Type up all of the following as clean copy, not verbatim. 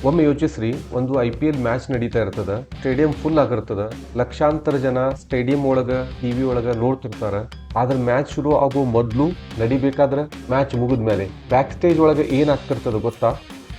ಒಮ್ಮೆ ಯೋಚಿಸ್ರಿ, ಒಂದು IPL match ನಡೀತಾ ಇರ್ತದ, ಸ್ಟೇಡಿಯಂ ಫುಲ್ ಆಗಿರ್ತದ, ಲಕ್ಷಾಂತರ ಜನ ಸ್ಟೇಡಿಯಂ ಒಳಗ ಟಿವಿ ಒಳಗ ನೋಡ್ತಿರ್ತಾರ. ಆದ್ರೆ ಮ್ಯಾಚ್ ಶುರು ಆಗೋ ಮೊದಲು ನಡಿಬೇಕಾದ್ರೆ ಮ್ಯಾಚ್ ಮುಗಿದ್ಮೇಲೆ ಬ್ಯಾಕ್ ಸ್ಟೇಜ್ ಒಳಗೆ ಏನಾಗ್ತಿರ್ತದ ಗೊತ್ತಾ?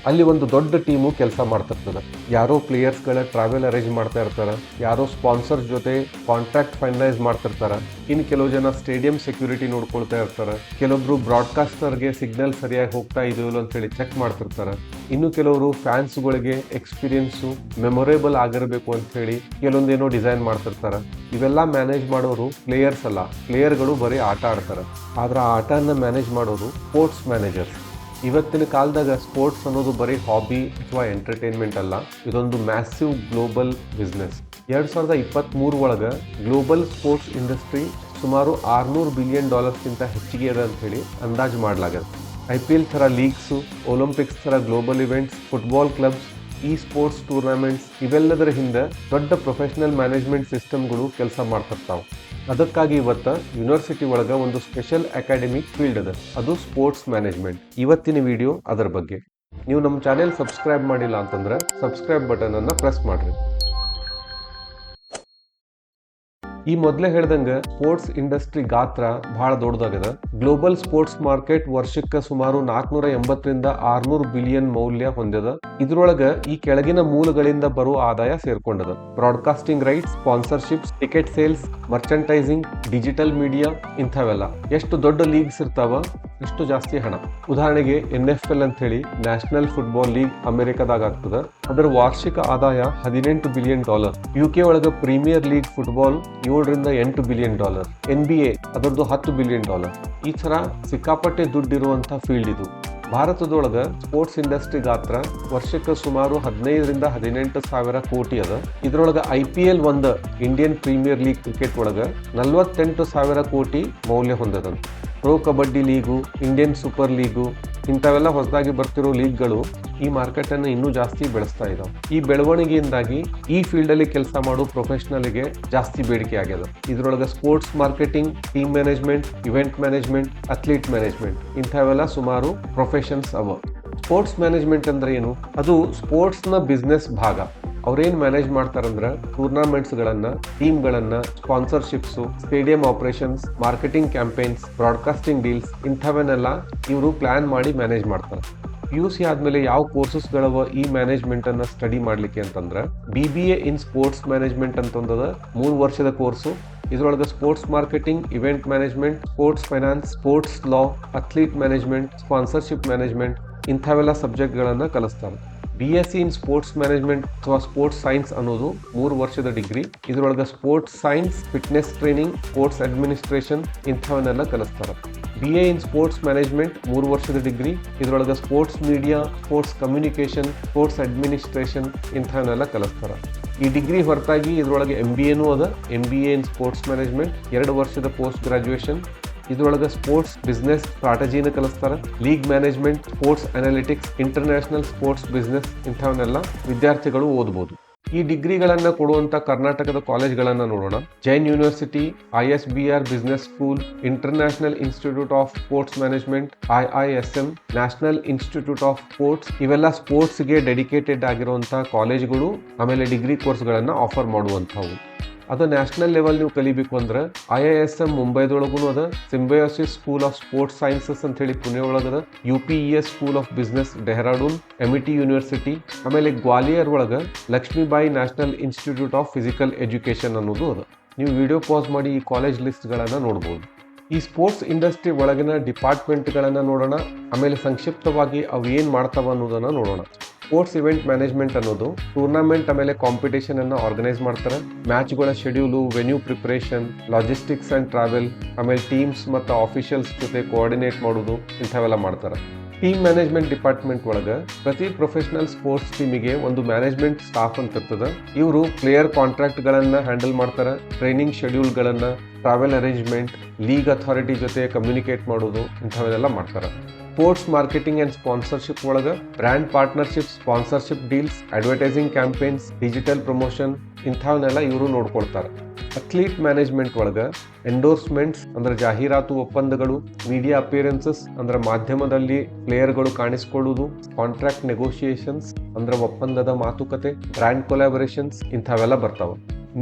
ಅಲ್ಲಿ ಒಂದು ದೊಡ್ಡ ಟೀಮು ಕೆಲಸ ಮಾಡ್ತಿರ್ತದೆ. ಯಾರೋ ಪ್ಲೇಯರ್ಸ್ಗಳ ಟ್ರಾವೆಲ್ ಅರೇಂಜ್ ಮಾಡ್ತಾ ಇರ್ತಾರೆ, ಯಾರೋ ಸ್ಪಾನ್ಸರ್ಸ್ ಜೊತೆ ಕಾಂಟ್ರಾಕ್ಟ್ ಫೈನಲೈಸ್ ಮಾಡ್ತಿರ್ತಾರೆ, ಇನ್ನು ಕೆಲವು ಜನ ಸ್ಟೇಡಿಯಂ ಸೆಕ್ಯೂರಿಟಿ ನೋಡ್ಕೊಳ್ತಾ ಇರ್ತಾರೆ, ಕೆಲವೊಬ್ರು ಬ್ರಾಡ್ಕಾಸ್ಟರ್ಗೆ ಸಿಗ್ನಲ್ ಸರಿಯಾಗಿ ಹೋಗ್ತಾ ಇದೆಯಲ್ಲ ಅಂತೇಳಿ ಚೆಕ್ ಮಾಡ್ತಿರ್ತಾರೆ, ಇನ್ನು ಕೆಲವರು ಫ್ಯಾನ್ಸ್ಗಳಿಗೆ ಎಕ್ಸ್ಪೀರಿಯನ್ಸು ಮೆಮೊರೇಬಲ್ ಆಗಿರಬೇಕು ಅಂತ ಹೇಳಿ ಕೆಲವೊಂದೇನೋ ಡಿಸೈನ್ ಮಾಡ್ತಿರ್ತಾರೆ. ಇವೆಲ್ಲ ಮ್ಯಾನೇಜ್ ಮಾಡೋರು ಪ್ಲೇಯರ್ಸ್ ಅಲ್ಲ, ಪ್ಲೇಯರ್ಗಳು ಬರೀ ಆಟ ಆಡ್ತಾರೆ. ಆದ್ರೆ ಆ ಆಟನ ಮ್ಯಾನೇಜ್ ಮಾಡೋರು ಸ್ಪೋರ್ಟ್ಸ್ ಮ್ಯಾನೇಜರ್ಸ್. ಇವತ್ತಿನ ಕಾಲದಾಗ ಸ್ಪೋರ್ಟ್ಸ್ ಅನ್ನೋದು ಬರೀ ಹಾಬಿ ಅಥವಾ ಎಂಟರ್ಟೈನ್ಮೆಂಟ್ ಅಲ್ಲ, ಇದೊಂದು ಮ್ಯಾಸಿವ್ ಗ್ಲೋಬಲ್ ಬಿಸ್ನೆಸ್. 2023 ಒಳಗೆ ಗ್ಲೋಬಲ್ ಸ್ಪೋರ್ಟ್ಸ್ ಇಂಡಸ್ಟ್ರಿ ಸುಮಾರು $600 ಬಿಲಿಯನ್ ಹೆಚ್ಚಿಗೆ ಅದ ಅಂತ ಹೇಳಿ ಅಂದಾಜು ಮಾಡಲಾಗತ್ತೆ. IPL ಥರ ಲೀಗ್ಸು, ಒಲಿಂಪಿಕ್ಸ್ ಥರ ಗ್ಲೋಬಲ್ ಇವೆಂಟ್ಸ್, ಫುಟ್ಬಾಲ್ ಕ್ಲಬ್ಸ್, ಈ ಸ್ಪೋರ್ಟ್ಸ್ ಟೂರ್ನಮೆಂಟ್ಸ್ ಇವೆಲ್ಲದರ ಹಿಂದೆ ದೊಡ್ಡ ಪ್ರೊಫೆಷನಲ್ ಮ್ಯಾನೇಜ್ಮೆಂಟ್ ಸಿಸ್ಟಮ್ಗಳು ಕೆಲಸ ಮಾಡ್ತಿರ್ತಾವೆ. ಅದಕ್ಕಾಗಿ ಇವತ್ತು ಯೂನಿವರ್ಸಿಟಿ ಒಳಗೆ ಒಂದು ಸ್ಪೆಷಲ್ ಅಕಾಡೆಮಿಕ್ ಫೀಲ್ಡ್ ಅದ, ಅದು ಸ್ಪೋರ್ಟ್ಸ್ ಮ್ಯಾನೇಜ್ಮೆಂಟ್. ಇವತ್ತಿನ ವಿಡಿಯೋ ಅದರ ಬಗ್ಗೆ. ನೀವು ನಮ್ಮ ಚಾನೆಲ್ ಸಬ್ಸ್ಕ್ರೈಬ್ ಮಾಡಿಲ್ಲ ಅಂತಂದ್ರೆ ಸಬ್ಸ್ಕ್ರೈಬ್ ಬಟನ್ ಅನ್ನ ಪ್ರೆಸ್ ಮಾಡ್ರಿ. ಈ ಮೊದಲೇ ಹೇಳ್ದಂಗೆ ಸ್ಪೋರ್ಟ್ಸ್ ಇಂಡಸ್ಟ್ರಿ ಗಾತ್ರ ಬಹಳ ದೊಡ್ಡದಾಗದ. ಗ್ಲೋಬಲ್ ಸ್ಪೋರ್ಟ್ಸ್ ಮಾರ್ಕೆಟ್ ವರ್ಷಕ್ಕೆ ಸುಮಾರು 480 ರಿಂದ 600 ಬಿಲಿಯನ್ ಮೌಲ್ಯ ಹೊಂದದ. ಇದ್ರೊಳಗೆ ಈ ಕೆಳಗಿನ ಮೂಲಗಳಿಂದ ಬರೋ ಆದಾಯ ಸೇರ್ಕೊಂಡದ: broadcasting rights, sponsorships, ticket sales, merchandising, digital media, ಇಂಥವೆಲ್ಲ. ಎಷ್ಟು ದೊಡ್ಡ ಲೀಗ್ಸ್ ಇರ್ತಾವ ಇಷ್ಟು ಜಾಸ್ತಿ ಹಣ. ಉದಾಹರಣೆಗೆ NFL ಅಂತ ಹೇಳಿ ನ್ಯಾಷನಲ್ ಫುಟ್ಬಾಲ್ ಲೀಗ್ ಅಮೆರಿಕದಾಗ ಆಗ್ತದ. ಅದರ ವಾರ್ಷಿಕ ಆದಾಯ $18 ಬಿಲಿಯನ್. UK ಒಳಗ ಪ್ರೀಮಿಯರ್ ಲೀಗ್ ಫುಟ್ಬಾಲ್ $7 ರಿಂದ $8 ಬಿಲಿಯನ್. NBA ಅದರದ್ದು $10 ಬಿಲಿಯನ್. ಈ ತರ ಸಿಕ್ಕಾಪಟ್ಟೆ ದುಡ್ಡಿರುವಂತ ಫೀಲ್ಡ್ ಇದು. ಭಾರತದೊಳಗ ಸ್ಪೋರ್ಟ್ಸ್ ಇಂಡಸ್ಟ್ರಿ ಗಾತ್ರ ವರ್ಷಕ್ಕೆ ಸುಮಾರು 15 ರಿಂದ 18 ಸಾವಿರ ಕೋಟಿ ಅದ. ಇದ್ರೊಳಗ IPL ಒಂದು ಇಂಡಿಯನ್ ಪ್ರೀಮಿಯರ್ ಲೀಗ್ ಕ್ರಿಕೆಟ್ ಒಳಗ 48 ಸಾವಿರ ಕೋಟಿ ಮೌಲ್ಯ ಹೊಂದದಂತ. Pro kabaddi league, Indian super league, ಇಂಥವೆಲ್ಲ ಹೊಸದಾಗಿ ಬರ್ತಿರೋ ಲೀಗ್ಗಳು ಈ ಮಾರ್ಕೆಟ್ ಅನ್ನು ಇನ್ನೂ ಜಾಸ್ತಿ ಬೆಳೆಸ್ತಾ ಇದಾವೆ. ಈ ಬೆಳವಣಿಗೆಯಿಂದಾಗಿ ಈ ಫೀಲ್ಡ್ ಅಲ್ಲಿ ಕೆಲಸ ಮಾಡೋ ಪ್ರೊಫೆಷನಲ್ಗೆ ಜಾಸ್ತಿ ಬೇಡಿಕೆ ಆಗ್ಯದ. ಇದ್ರೊಳಗೆ sports marketing, team management, event management, athlete management ಇಂಥವೆಲ್ಲ ಸುಮಾರು ಪ್ರೊಫೆಷನ್ಸ್ ಅವ. ಸ್ಪೋರ್ಟ್ಸ್ ಮ್ಯಾನೇಜ್ಮೆಂಟ್ ಅಂದ್ರೆ ಏನು? ಅದು ಸ್ಪೋರ್ಟ್ಸ್ನ ಬಿಸ್ನೆಸ್ ಭಾಗ. ಅವ್ರೇನ್ ಮ್ಯಾನೇಜ್ ಮಾಡ್ತಾರಂದ್ರೆ ಟೂರ್ನಮೆಂಟ್ಸ್ಗಳನ್ನ, ಟೀಮ್ಗಳನ್ನ, sponsorships, stadium operations, marketing campaigns, broadcasting deals ಇಂಥವನ್ನೆಲ್ಲ ಇವರು ಪ್ಲಾನ್ ಮಾಡಿ ಮ್ಯಾನೇಜ್ ಮಾಡ್ತಾರೆ. PUC ಆದ್ಮೇಲೆ ಯಾವ ಕೋರ್ಸಸ್ಗಳವ ಈ ಮ್ಯಾನೇಜ್ಮೆಂಟ್ ಅನ್ನ ಸ್ಟಡಿ ಮಾಡ್ಲಿಕ್ಕೆ ಅಂತಂದ್ರೆ BBA ಇನ್ ಸ್ಪೋರ್ಟ್ಸ್ ಮ್ಯಾನೇಜ್ಮೆಂಟ್ ಅಂತಂದದ 3 ವರ್ಷದ ಕೋರ್ಸು. ಇದ್ರೊಳಗೆ sports marketing, event management, sports finance, sports law, athlete management, sponsorship management ಇಂಥವೆಲ್ಲ ಸಬ್ಜೆಕ್ಟ್ಗಳನ್ನು ಕಲಿಸ್ತಾರೆ. BSc ಇನ್ ಸ್ಪೋರ್ಟ್ಸ್ ಮ್ಯಾನೇಜ್ಮೆಂಟ್ ಅಥವಾ ಸ್ಪೋರ್ಟ್ಸ್ ಸೈನ್ಸ್ ಅನ್ನೋದು 3 ವರ್ಷದ ಡಿಗ್ರಿ. ಇದ್ರೊಳಗೆ sports science, fitness training, sports administration ಇಂಥವನ್ನೆಲ್ಲ ಕಲಿಸ್ತಾರೆ. BA ಇನ್ ಸ್ಪೋರ್ಟ್ಸ್ ಮ್ಯಾನೇಜ್ಮೆಂಟ್ 3 ವರ್ಷದ ಡಿಗ್ರಿ. ಇದ್ರೊಳಗೆ sports media, sports communication, sports administration ಇಂಥವನ್ನೆಲ್ಲ ಕಲಿಸ್ತಾರೆ. ಈ ಡಿಗ್ರಿ ಹೊರತಾಗಿ ಇದ್ರೊಳಗೆ MBAನೂ ಅದ. MBA ಇನ್ ಸ್ಪೋರ್ಟ್ಸ್ ಮ್ಯಾನೇಜ್ಮೆಂಟ್ 2 ವರ್ಷದ ಪೋಸ್ಟ್ ಗ್ರಾಜುಯೇಷನ್. ಇದ್ರೊಳಗೆ ಸ್ಪೋರ್ಟ್ಸ್ ಬಿಸ್ನೆಸ್ ಸ್ಟ್ರಾಟಜಿನ ಕಲಿಸ್ತಾರೆ. League management, sports analytics, international sports business ಇಂಥವನ್ನೆಲ್ಲ ವಿದ್ಯಾರ್ಥಿಗಳು ಓದಬಹುದು. ಈ ಡಿಗ್ರಿಗಳನ್ನು ಕೊಡುವಂಥ ಕರ್ನಾಟಕದ ಕಾಲೇಜ್ಗಳನ್ನು ನೋಡೋಣ. Jain university, ISBR business school, international institute of sports management, IISM, national institute of sports ಇವೆಲ್ಲ ಸ್ಪೋರ್ಟ್ಸ್ಗೆ ಡೆಡಿಕೇಟೆಡ್ ಆಗಿರುವಂಥ ಕಾಲೇಜ್ಗಳು. ಆಮೇಲೆ ಡಿಗ್ರಿ ಕೋರ್ಸ್ಗಳನ್ನು ಆಫರ್ ಮಾಡುವಂಥವು. ಅದು ನ್ಯಾಷನಲ್ ಲೆವೆಲ್ ನೀವು ಕಲಿಬೇಕು ಅಂದ್ರೆ IISM ಮುಂಬೈದೊಳಗೂ ಅದ, Symbiosis school of sports sciences ಅಂತ ಹೇಳಿ ಪುಣೆ ಒಳಗದ, UPES school of business Dehradun, MIT university, ಆಮೇಲೆ ಗ್ವಾಲಿಯರ್ ಒಳಗೆ Lakshmibai national institute of physical education ಅನ್ನೋದು ಅದ. ನೀವು ವಿಡಿಯೋ ಪಾಸ್ ಮಾಡಿ ಈ ಕಾಲೇಜ್ ಲಿಸ್ಟ್ಗಳನ್ನು ನೋಡ್ಬೋದು. ಈ ಸ್ಪೋರ್ಟ್ಸ್ ಇಂಡಸ್ಟ್ರಿ ಒಳಗಿನ ಡಿಪಾರ್ಟ್ಮೆಂಟ್ಗಳನ್ನು ನೋಡೋಣ. ಆಮೇಲೆ ಸಂಕ್ಷಿಪ್ತವಾಗಿ ಅವು ಏನು ಮಾಡ್ತಾವ ಅನ್ನೋದನ್ನು ನೋಡೋಣ. ಸ್ಪೋರ್ಟ್ಸ್ ಇವೆಂಟ್ ಮ್ಯಾನೇಜ್ಮೆಂಟ್ ಅನ್ನೋದು ಟೂರ್ನಮೆಂಟ್ ಆಮೇಲೆ ಕಾಂಪಿಟೇಷನ್ ಅನ್ನು ಆರ್ಗನೈಸ್ ಮಾಡ್ತಾರೆ. ಮ್ಯಾಚ್ಗಳ schedule, venue preparation, logistics and travel, ಆಮೇಲೆ ಟೀಮ್ಸ್ ಮತ್ತು ಆಫಿಷಿಯಲ್ಸ್ ಜೊತೆ ಕೋಆರ್ಡಿನೇಟ್ ಮಾಡೋದು ಇಂಥವೆಲ್ಲ ಮಾಡ್ತಾರೆ. ಟೀಮ್ ಮ್ಯಾನೇಜ್ಮೆಂಟ್ ಡಿಪಾರ್ಟ್ಮೆಂಟ್ ಒಳಗೆ ಪ್ರತಿ ಪ್ರೊಫೆಷನಲ್ ಸ್ಪೋರ್ಟ್ಸ್ ಟೀಮಿಗೆ ಒಂದು ಮ್ಯಾನೇಜ್ಮೆಂಟ್ ಸ್ಟಾಫ್ ಅಂತ ಇರ್ತದೆ. ಇವರು ಪ್ಲೇಯರ್ ಕಾಂಟ್ರಾಕ್ಟ್ಗಳನ್ನು ಹ್ಯಾಂಡಲ್ ಮಾಡ್ತಾರೆ, ಟ್ರೈನಿಂಗ್ ಶೆಡ್ಯೂಲ್ಗಳನ್ನು, ಟ್ರಾವೆಲ್ ಅರೇಂಜ್ಮೆಂಟ್, ಲೀಗ್ ಅಥಾರಿಟಿ ಜೊತೆ ಕಮ್ಯುನಿಕೇಟ್ ಮಾಡೋದು ಇಂಥವೆಲ್ಲ ಮಾಡ್ತಾರೆ. ಸ್ಪೋರ್ಟ್ಸ್ ಮಾರ್ಕೆಟಿಂಗ್ ಆ್ಯಂಡ್ ಸ್ಪಾನ್ಸರ್ಶಿಪ್ ಒಳಗೆ brand partnership, sponsorship deals, advertising campaigns, digital promotion ಇಂಥವನ್ನೆಲ್ಲ ಇವರು ನೋಡ್ಕೊಳ್ತಾರೆ. ಅಥ್ಲೀಟ್ ಮ್ಯಾನೇಜ್ಮೆಂಟ್ ಒಳಗ ಎಂಡೋರ್ಸ್ಮೆಂಟ್ಸ್ ಅಂದ್ರೆ ಜಾಹೀರಾತು ಒಪ್ಪಂದಗಳು, ಮೀಡಿಯಾ ಅಪಿಯರೆನ್ಸಸ್ ಅಂದ್ರೆ ಮಾಧ್ಯಮದಲ್ಲಿ ಪ್ಲೇಯರ್ಗಳು ಕಾಣಿಸಿಕೊಳ್ಳುವುದು, ಕಾಂಟ್ರಾಕ್ಟ್ ನೆಗೋಷಿಯೇಷನ್ಸ್ ಅಂದ್ರೆ ಒಪ್ಪಂದದ ಮಾತುಕತೆ, ಬ್ರ್ಯಾಂಡ್ ಕೊಲಾಬರೇಷನ್ಸ್ ಇಂಥವೆಲ್ಲ ಬರ್ತಾವ.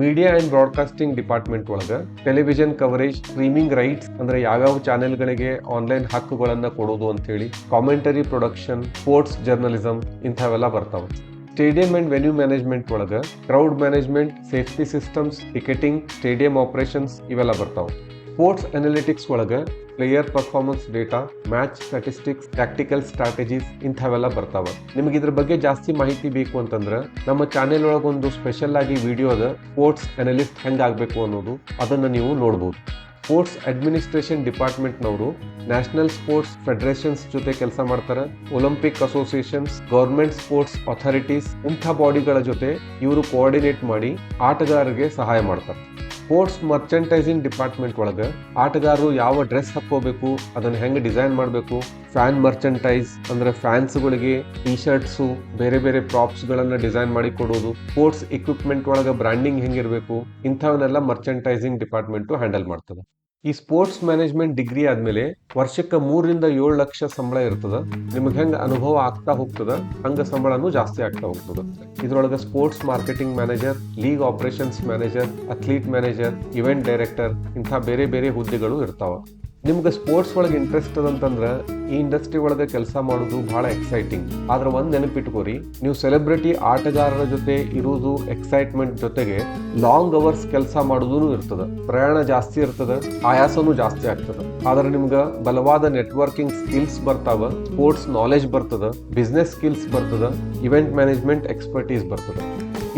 ಮೀಡಿಯಾ ಅಂಡ್ ಬ್ರಾಡ್ಕಾಸ್ಟಿಂಗ್ ಡಿಪಾರ್ಟ್ಮೆಂಟ್ ಒಳಗ ಟೆಲಿವಿಷನ್ ಕವರೇಜ್, ಸ್ಟ್ರೀಮಿಂಗ್ ರೈಟ್ಸ್ ಅಂದ್ರೆ ಯಾವ್ಯಾವ ಚಾನೆಲ್ಗಳಿಗೆ ಆನ್ಲೈನ್ ಹಕ್ಕುಗಳನ್ನ ಕೊಡೋದು ಅಂತ ಹೇಳಿ, ಕಾಮೆಂಟರಿ ಪ್ರೊಡಕ್ಷನ್, ಸ್ಪೋರ್ಟ್ಸ್ ಜರ್ನಲಿಸಂ ಇಂಥವೆಲ್ಲ ಬರ್ತಾವ. ಸ್ಟೇಡಿಯಂ ಅಂಡ್ ವೆನ್ಯೂ ಮ್ಯಾನೇಜ್ಮೆಂಟ್ ಒಳಗ crowd management, safety systems, ticketing, stadium operations ಇವೆಲ್ಲ ಬರ್ತಾವ. ಸ್ಪೋರ್ಟ್ಸ್ ಅನಾಲಿಟಿಕ್ಸ್ ಒಳಗ player performance data, match statistics, tactical strategies ಇಂಥವೆಲ್ಲ ಬರ್ತಾವ. ನಿಮಗೆ ಇದ್ರ ಬಗ್ಗೆ ಜಾಸ್ತಿ ಮಾಹಿತಿ ಬೇಕು ಅಂತಂದ್ರೆ ನಮ್ಮ ಚಾನೆಲ್ ಒಳಗೊಂದು ಸ್ಪೆಷಲ್ ಆಗಿ ವಿಡಿಯೋ ಅದ, ಸ್ಪೋರ್ಟ್ಸ್ ಅನಲಿಸ್ಟ್ ಹೆಂಗಾಗಬೇಕು ಅನ್ನೋದು, ಅದನ್ನು ನೀವು ನೋಡ್ಬೋದು. ಸ್ಪೋರ್ಟ್ಸ್ ಅಡ್ಮಿನಿಸ್ಟ್ರೇಷನ್ ಡಿಪಾರ್ಟ್ಮೆಂಟ್ನವರು ನ್ಯಾಷನಲ್ ಸ್ಪೋರ್ಟ್ಸ್ ಫೆಡರೇಷನ್ಸ್ ಜೊತೆ ಕೆಲಸ ಮಾಡ್ತಾರೆ. Olympic associations, government sports authorities ಇಂಥ ಬಾಡಿಗಳ ಜೊತೆ ಇವರು ಕೋಆರ್ಡಿನೇಟ್ ಮಾಡಿ ಆಟಗಾರರಿಗೆ ಸಹಾಯ ಮಾಡ್ತಾರೆ. ಸ್ಪೋರ್ಟ್ಸ್ ಮರ್ಚೆಂಟೈಸಿಂಗ್ ಡಿಪಾರ್ಟ್ಮೆಂಟ್ ಒಳಗೆ ಆಟಗಾರರು ಯಾವ ಡ್ರೆಸ್ ಹಾಕೋಬೇಕು, ಅದನ್ನು ಹೆಂಗೆ ಡಿಸೈನ್ ಮಾಡಬೇಕು, ಫ್ಯಾನ್ ಮರ್ಚೆಂಟೈಸ್ ಅಂದ್ರೆ ಫ್ಯಾನ್ಸ್ಗಳಿಗೆ ಟಿ ಶರ್ಟ್ಸು, ಬೇರೆ ಬೇರೆ ಪ್ರಾಪ್ಸ್ಗಳನ್ನು ಡಿಸೈನ್ ಮಾಡಿ ಕೊಡೋದು, ಸ್ಪೋರ್ಟ್ಸ್ ಇಕ್ವಿಪ್ಮೆಂಟ್ ಒಳಗೆ ಬ್ರ್ಯಾಂಡಿಂಗ್ ಹೆಂಗಿರಬೇಕು, ಇಂಥವನ್ನೆಲ್ಲ ಮರ್ಚೆಂಟೈಸಿಂಗ್ ಡಿಪಾರ್ಟ್ಮೆಂಟು ಹ್ಯಾಂಡಲ್ ಮಾಡ್ತದೆ. ಈ ಸ್ಪೋರ್ಟ್ಸ್ ಮ್ಯಾನೇಜ್ಮೆಂಟ್ ಡಿಗ್ರಿ ಆದ್ಮೇಲೆ ವರ್ಷಕ್ಕೆ 3-7 ಲಕ್ಷ ಸಂಬಳ ಇರ್ತದ. ನಿಮಗೆ ಹೆಂಗೆ ಅನುಭವ ಆಗ್ತಾ ಹೋಗ್ತದ ಹಂಗ ಸಂಬಳನೂ ಜಾಸ್ತಿ ಆಗ್ತಾ ಹೋಗ್ತದ. ಇದ್ರೊಳಗೆ sports marketing manager, league operations manager, athlete manager, event director ಇಂಥ ಬೇರೆ ಬೇರೆ ಹುದ್ದೆಗಳು ಇರ್ತಾವ. ನಿಮ್ಗೆ ಸ್ಪೋರ್ಟ್ಸ್ ಒಳಗೆ ಇಂಟ್ರೆಸ್ಟ್ ಅದಂತಂದ್ರೆ ಈ ಇಂಡಸ್ಟ್ರಿ ಒಳಗೆ ಕೆಲಸ ಮಾಡೋದು ಬಹಳ ಎಕ್ಸೈಟಿಂಗ್. ಆದ್ರೆ ಒಂದ್ ನೆನಪಿಟ್ಕೋರಿ, ನೀವು ಸೆಲೆಬ್ರಿಟಿ ಆಟಗಾರರ ಜೊತೆ ಇರುವುದು ಎಕ್ಸೈಟ್ಮೆಂಟ್ ಜೊತೆಗೆ ಲಾಂಗ್ ಅವರ್ಸ್ ಕೆಲಸ ಮಾಡೋದೂ ಇರ್ತದ, ಪ್ರಯಾಣ ಜಾಸ್ತಿ ಇರ್ತದ, ಆಯಾಸನೂ ಜಾಸ್ತಿ ಆಗ್ತದ. ಆದ್ರೆ ನಿಮ್ಗೆ ಬಲವಾದ ನೆಟ್ವರ್ಕಿಂಗ್ ಸ್ಕಿಲ್ಸ್ ಬರ್ತಾವ, ಸ್ಪೋರ್ಟ್ಸ್ ನಾಲೆಜ್ ಬರ್ತದ, ಬಿಸ್ನೆಸ್ ಸ್ಕಿಲ್ಸ್ ಬರ್ತದ, ಇವೆಂಟ್ ಮ್ಯಾನೇಜ್ಮೆಂಟ್ ಎಕ್ಸ್ಪರ್ಟೀಸ್ ಬರ್ತದ.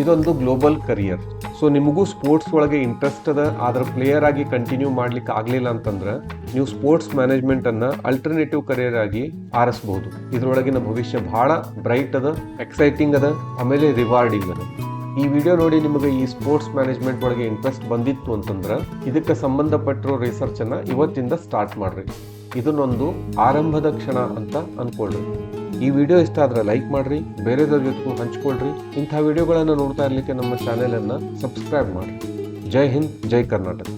ಇದೊಂದು ಗ್ಲೋಬಲ್ ಕರಿಯರ್. ಸೊ ನಿಮಗೂ ಸ್ಪೋರ್ಟ್ಸ್ ಒಳಗೆ ಇಂಟ್ರೆಸ್ಟ್ ಅದ, ಆದ್ರೆ ಪ್ಲೇಯರ್ ಆಗಿ ಕಂಟಿನ್ಯೂ ಮಾಡ್ಲಿಕ್ಕೆ ಆಗ್ಲಿಲ್ಲ ಅಂತಂದ್ರೆ ನೀವು ಸ್ಪೋರ್ಟ್ಸ್ ಮ್ಯಾನೇಜ್ಮೆಂಟ್ ಅನ್ನ ಅಲ್ಟರ್ನೇಟಿವ್ ಕರಿಯರ್ ಆಗಿ ಆರಿಸಬಹುದು. ಇದ್ರೊಳಗಿನ ಭವಿಷ್ಯ ಬಹಳ ಬ್ರೈಟ್ ಅದ, ಎಕ್ಸೈಟಿಂಗ್ ಅದ, ಆಮೇಲೆ ರಿವಾರ್ಡಿಂಗ್ ಅದ. ಈ ವಿಡಿಯೋ ನೋಡಿ ನಿಮಗೆ ಈ ಸ್ಪೋರ್ಟ್ಸ್ ಮ್ಯಾನೇಜ್ಮೆಂಟ್ ಒಳಗೆ ಇಂಟ್ರೆಸ್ಟ್ ಬಂದಿತ್ತು ಅಂತಂದ್ರೆ ಇದಕ್ಕೆ ಸಂಬಂಧಪಟ್ಟಿರೋ ರಿಸರ್ಚ್ ಅನ್ನ ಇವತ್ತಿಂದ ಸ್ಟಾರ್ಟ್ ಮಾಡ್ರಿ. ಇದನ್ನೊಂದು ಆರಂಭದ ಕ್ಷಣ ಅಂತ ಅನ್ಕೊಳ್ರಿ. ಈ ವಿಡಿಯೋ ಇಷ್ಟ ಆದ್ರೆ ಲೈಕ್ ಮಾಡ್ರಿ, ಬೇರೆದವ್ರ ಜೊತೆಗೂ ಹಂಚ್ಕೊಳ್ರಿ. ಇಂಥ ವಿಡಿಯೋಗಳನ್ನು ನೋಡ್ತಾ ಇರ್ಲಿಕ್ಕೆ ನಮ್ಮ ಚಾನೆಲ್ ಅನ್ನ ಸಬ್ಸ್ಕ್ರೈಬ್ ಮಾಡಿ. ಜೈ ಹಿಂದ್, ಜೈ ಕರ್ನಾಟಕ.